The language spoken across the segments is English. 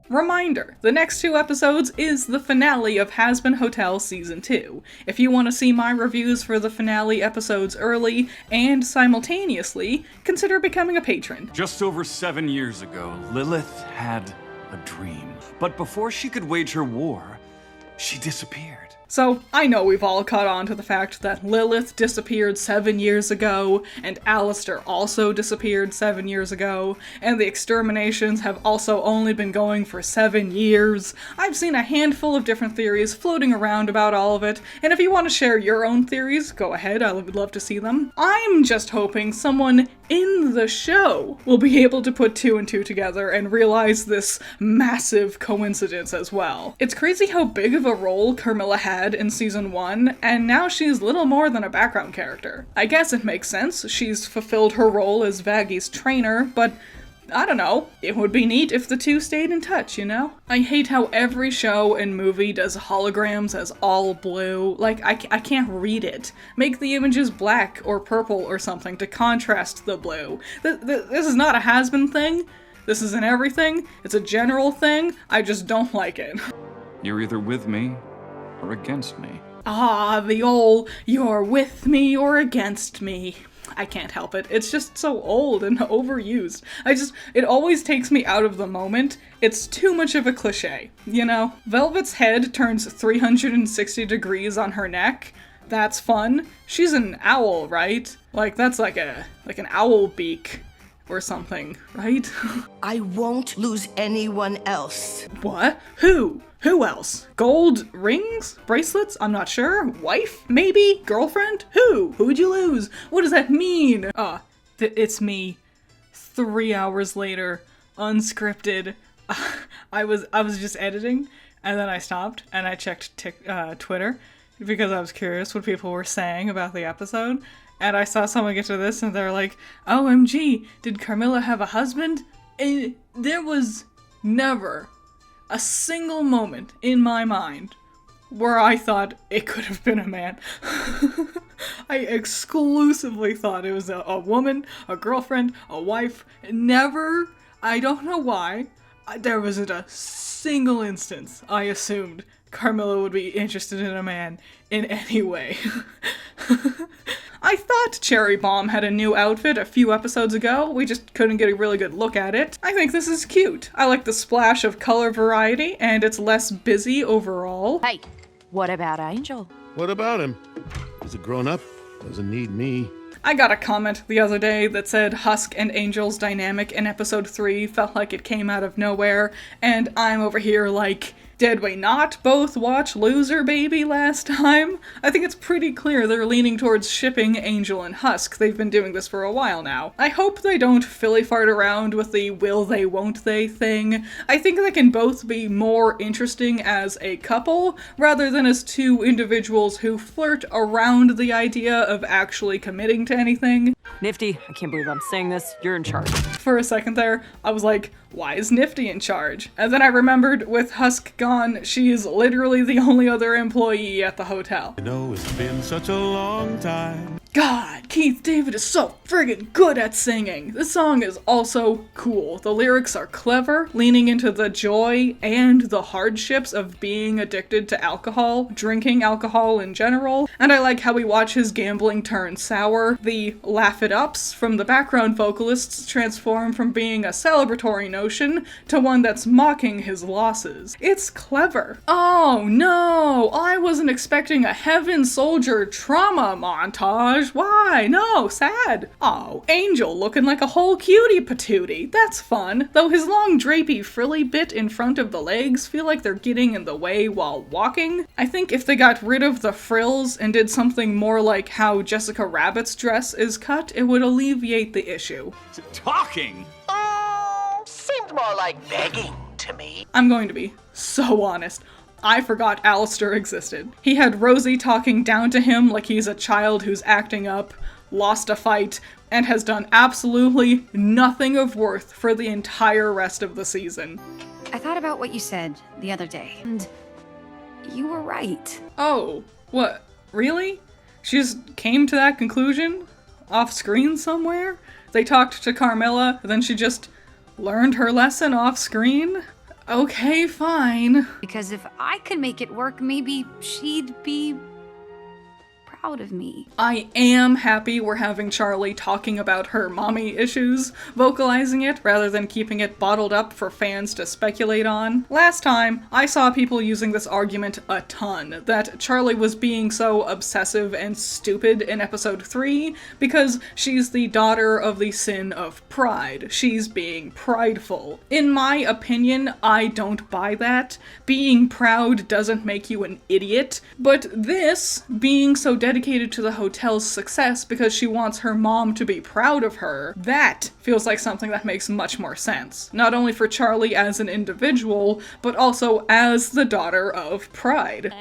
Reminder, the next 2 episodes is the finale of Habin Hotel Season 2. If you want to see my reviews for the finale episodes early and simultaneously, consider becoming a patron. Just over 7 years ago, Lilith had a dream. But before she could wage her war, she disappeared. So, I know we've all caught on to the fact that Lilith disappeared 7 years ago, and Alistair also disappeared 7 years ago, and the exterminations have also only been going for 7 years. I've seen a handful of different theories floating around about all of it, and if you want to share your own theories, go ahead, I would love to see them. I'm just hoping someone in the show will be able to put 2 and 2 together and realize this massive coincidence as well. It's crazy how big of a role Carmilla had in season 1, and now she's little more than a background character. I guess it makes sense, she's fulfilled her role as Vaggy's trainer, but I don't know, it would be neat if the 2 stayed in touch, you know? I hate how every show and movie does holograms as all blue. Like, I can't read it. Make the images black or purple or something to contrast the blue. This is not a has-been thing. This is an everything. It's a general thing. I just don't like it. You're either with me or against me. Ah, the old, you're with me or against me. I can't help it. It's just so old and overused. It always takes me out of the moment. It's too much of a cliche, you know? Velvet's head turns 360 degrees on her neck. That's fun. She's an owl, right? Like, that's like an owl beak or something, right? I won't lose anyone else. What? Who? Who else? Gold rings? Bracelets? I'm not sure. Wife? Maybe? Girlfriend? Who? Who'd you lose? What does that mean? It's me. 3 hours later, unscripted. I was just editing, and then I stopped, and I checked Twitter, because I was curious what people were saying about the episode, and I saw someone get to this, and they're like, OMG, did Carmilla have a husband? And there was never a single moment in my mind where I thought it could have been a man. I exclusively thought it was a woman, a girlfriend, a wife. Never, I don't know why, there wasn't a single instance I assumed Carmilla would be interested in a man in any way. I thought Cherry Bomb had a new outfit a few episodes ago, we just couldn't get a really good look at it. I think this is cute. I like the splash of color variety, and it's less busy overall. Hey, what about Angel? What about him? He's a grown-up, doesn't need me. I got a comment the other day that said Husk and Angel's dynamic in episode 3 felt like it came out of nowhere, and I'm over here like, did we not both watch Loser Baby last time? I think it's pretty clear they're leaning towards shipping Angel and Husk. They've been doing this for a while now. I hope they don't filly fart around with the will they won't they thing. I think they can both be more interesting as a couple, rather than as 2 individuals who flirt around the idea of actually committing to anything. Nifty, I can't believe I'm saying this. You're in charge. For a second there, I was like, why is Nifty in charge? And then I remembered with Husk gone, she is literally the only other employee at the hotel. I know it's been such a long time. God, Keith David is so friggin' good at singing. This song is also cool. The lyrics are clever, leaning into the joy and the hardships of being addicted to alcohol, drinking alcohol in general, and I like how we watch his gambling turn sour. The laugh it ups from the background vocalists transform from being a celebratory notion to one that's mocking his losses. It's clever. Oh no, I wasn't expecting a Heaven Soldier trauma montage. Why? No, sad. Oh, Angel looking like a whole cutie patootie. That's fun. Though his long drapey frilly bit in front of the legs feel like they're getting in the way while walking. I think if they got rid of the frills and did something more like how Jessica Rabbit's dress is cut, it would alleviate the issue. Talking! Seemed more like begging to me. I'm going to be so honest. I forgot Alistair existed. He had Rosie talking down to him like he's a child who's acting up, lost a fight, and has done absolutely nothing of worth for the entire rest of the season. I thought about what you said the other day, and you were right. Oh, what? Really? She just came to that conclusion? Off screen somewhere? They talked to Carmilla, then she just learned her lesson off screen? Okay, fine. Because if I could make it work, maybe she'd be proud of me. I am happy we're having Charlie talking about her mommy issues, vocalizing it rather than keeping it bottled up for fans to speculate on. Last time, I saw people using this argument a ton, that Charlie was being so obsessive and stupid in episode 3 because she's the daughter of the sin of pride. She's being prideful. In my opinion, I don't buy that. Being proud doesn't make you an idiot, but this, being so dedicated to the hotel's success because she wants her mom to be proud of her, that feels like something that makes much more sense. Not only for Charlie as an individual, but also as the daughter of pride.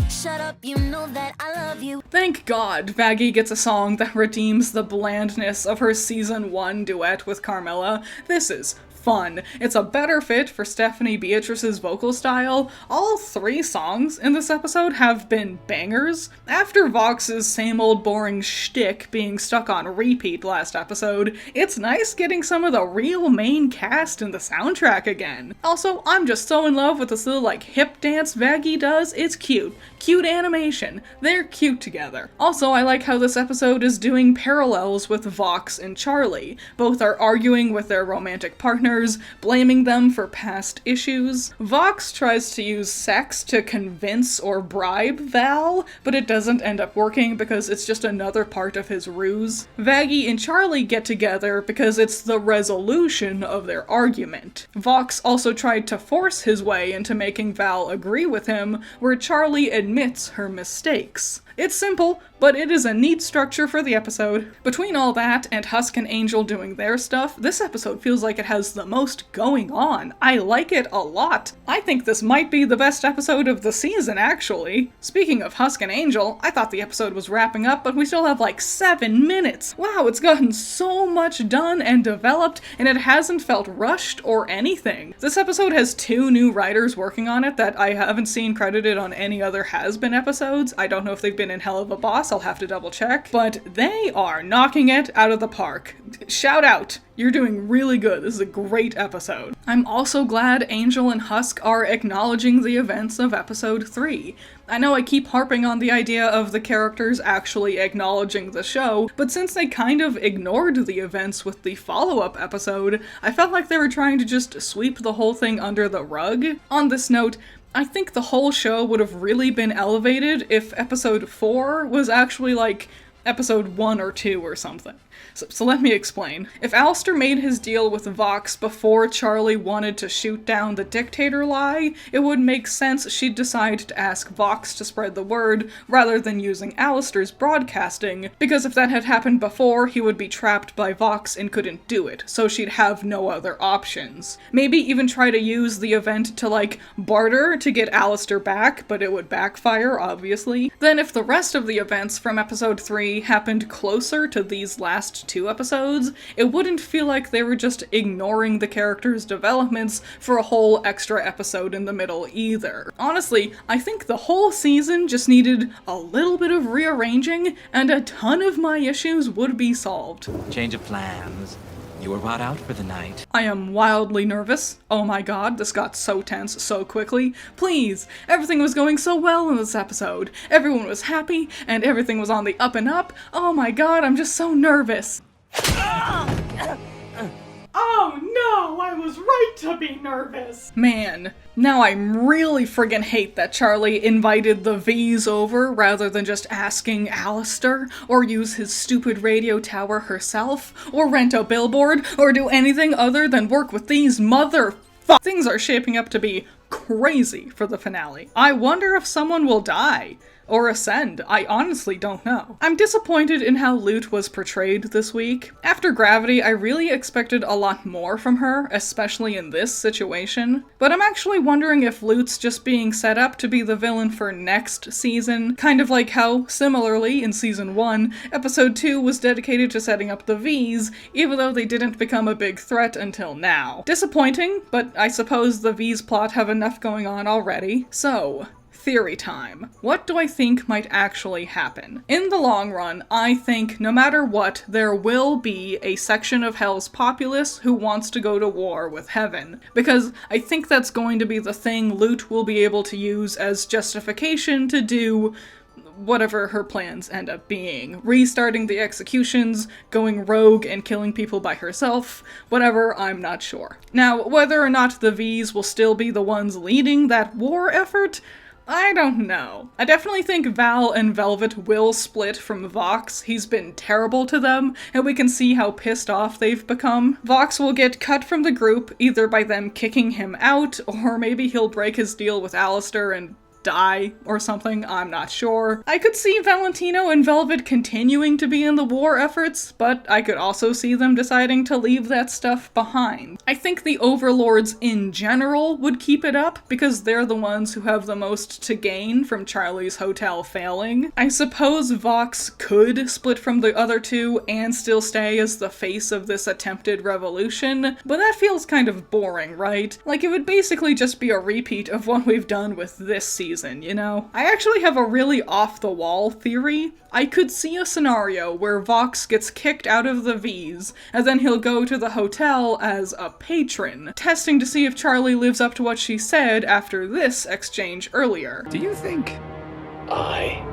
Shut up, you know that I love you. Thank God Vaggie gets a song that redeems the blandness of her season 1 duet with Carmilla. This is fun. It's a better fit for Stephanie Beatrice's vocal style. All 3 songs in this episode have been bangers. After Vox's same old boring shtick being stuck on repeat last episode, it's nice getting some of the real main cast in the soundtrack again. Also, I'm just so in love with this little hip dance Vaggie does. It's cute. Cute animation. They're cute together. Also, I like how this episode is doing parallels with Vox and Charlie. Both are arguing with their romantic partners, blaming them for past issues. Vox tries to use sex to convince or bribe Val, but it doesn't end up working because it's just another part of his ruse. Vaggie and Charlie get together because it's the resolution of their argument. Vox also tried to force his way into making Val agree with him, where Charlie admits her mistakes. It's simple, but it is a neat structure for the episode. Between all that and Husk and Angel doing their stuff, this episode feels like it has the most going on. I like it a lot. I think this might be the best episode of the season, actually. Speaking of Husk and Angel, I thought the episode was wrapping up, but we still have 7 minutes. Wow, it's gotten so much done and developed, and it hasn't felt rushed or anything. This episode has 2 new writers working on it that I haven't seen credited on any other Has-Been episodes. I don't know if they've been in Hell of a Boss, I'll have to double check, but they are knocking it out of the park. Shout out! You're doing really good. This is a great episode. I'm also glad Angel and Husk are acknowledging the events of episode 3. I know I keep harping on the idea of the characters actually acknowledging the show, but since they kind of ignored the events with the follow-up episode, I felt like they were trying to just sweep the whole thing under the rug. On this note, I think the whole show would have really been elevated if episode 4 was actually episode 1 or 2 or something. So let me explain. If Alistair made his deal with Vox before Charlie wanted to shoot down the dictator lie, it would make sense she'd decide to ask Vox to spread the word rather than using Alistair's broadcasting, because if that had happened before, he would be trapped by Vox and couldn't do it, so she'd have no other options. Maybe even try to use the event to barter to get Alistair back, but it would backfire, obviously. Then if the rest of the events from episode 3 happened closer to these last 2 episodes, it wouldn't feel like they were just ignoring the characters' developments for a whole extra episode in the middle either. Honestly, I think the whole season just needed a little bit of rearranging, and a ton of my issues would be solved. Change of plans. You were brought out for the night. I am wildly nervous. Oh my god, this got so tense so quickly. Please, everything was going so well in this episode. Everyone was happy, and everything was on the up and up. Oh my god, I'm just so nervous. Oh no, I was right to be nervous. Man, now I really friggin' hate that Charlie invited the V's over rather than just asking Alistair, or use his stupid radio tower herself, or rent a billboard, or do anything other than work with these Things are shaping up to be crazy for the finale. I wonder if someone will die. Or ascend, I honestly don't know. I'm disappointed in how Lute was portrayed this week. After Gravity, I really expected a lot more from her, especially in this situation. But I'm actually wondering if Lute's just being set up to be the villain for next season, kind of like how, similarly, in season 1, episode 2 was dedicated to setting up the V's, even though they didn't become a big threat until now. Disappointing, but I suppose the V's plot have enough going on already. So, theory time. What do I think might actually happen? In the long run, I think no matter what, there will be a section of Hell's populace who wants to go to war with Heaven. Because I think that's going to be the thing Lute will be able to use as justification to do whatever her plans end up being. Restarting the executions, going rogue and killing people by herself, whatever, I'm not sure. Now, whether or not the V's will still be the ones leading that war effort, I don't know. I definitely think Val and Velvet will split from Vox. He's been terrible to them, and we can see how pissed off they've become. Vox will get cut from the group, either by them kicking him out, or maybe he'll break his deal with Alistair and die or something, I'm not sure. I could see Valentino and Velvet continuing to be in the war efforts, but I could also see them deciding to leave that stuff behind. I think the Overlords in general would keep it up because they're the ones who have the most to gain from Charlie's hotel failing. I suppose Vox could split from the other two and still stay as the face of this attempted revolution, but that feels kind of boring, right? Like, it would basically just be a repeat of what we've done with this season, you know? I actually have a really off-the-wall theory. I could see a scenario where Vox gets kicked out of the V's, and then he'll go to the hotel as a patron, testing to see if Charlie lives up to what she said after this exchange earlier. Do you think I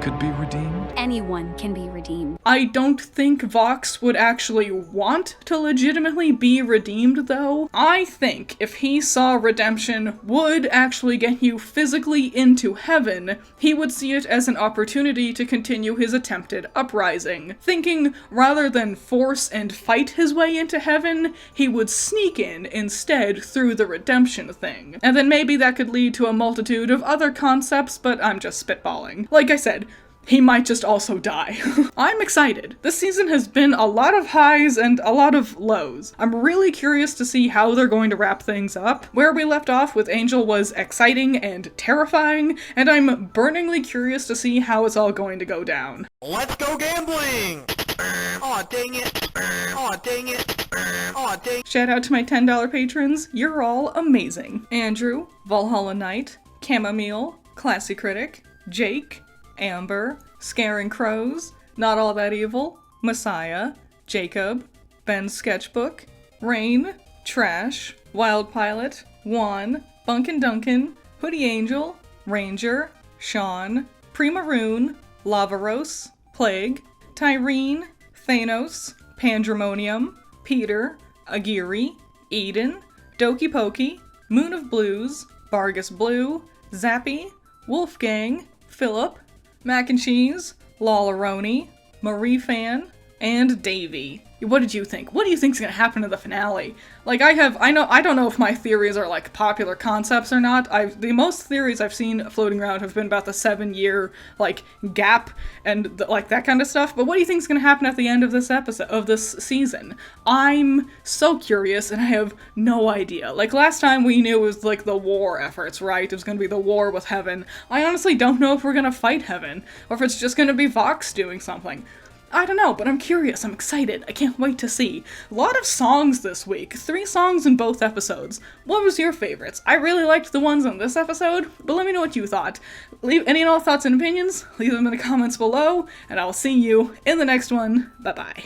could be redeemed? Anyone can be redeemed. I don't think Vox would actually want to legitimately be redeemed, though. I think if he saw redemption would actually get you physically into heaven, he would see it as an opportunity to continue his attempted uprising. Thinking rather than force and fight his way into heaven, he would sneak in instead through the redemption thing. And then maybe that could lead to a multitude of other concepts, but I'm just spitballing. Like I said, he might just also die. I'm excited. This season has been a lot of highs and a lot of lows. I'm really curious to see how they're going to wrap things up. Where we left off with Angel was exciting and terrifying, and I'm burningly curious to see how it's all going to go down. Let's go gambling! Aw, dang it! Aw, dang it! Aw, dang. Shout out to my $10 patrons. You're all amazing. Andrew, Valhalla Knight, Chamomile, Classy Critic, Jake, Amber, Scaring Crows, Not All That Evil, Messiah, Jacob, Ben's Sketchbook, Rain, Trash, Wild Pilot, Juan, Bunkin' Duncan, Hoodie Angel, Ranger, Sean, Primaroon, Lavaros, Plague, Tyrene, Thanos, Pandemonium, Peter, Aguirre, Eden, Doki Pokey, Moon of Blues, Vargas Blue, Zappy, Wolfgang, Philip, Mac and Cheese, Lawleroni, Marie Fan, and Davey. What did you think? What do you think's gonna happen to the finale? Like, I don't know if my theories are like popular concepts or not. The most theories I've seen floating around have been about the 7-year like gap and like that kind of stuff. But what do you think's gonna happen at the end of this episode of this season? I'm so curious and I have no idea. Like last time we knew it was like the war efforts, right? It was gonna be the war with Heaven. I honestly don't know if we're gonna fight Heaven or if it's just gonna be Vox doing something. I don't know, but I'm curious, I'm excited, I can't wait to see. A lot of songs this week, 3 songs in both episodes. What was your favorites? I really liked the ones on this episode, but let me know what you thought. Leave any and all thoughts and opinions, leave them in the comments below, and I'll see you in the next one. Bye-bye.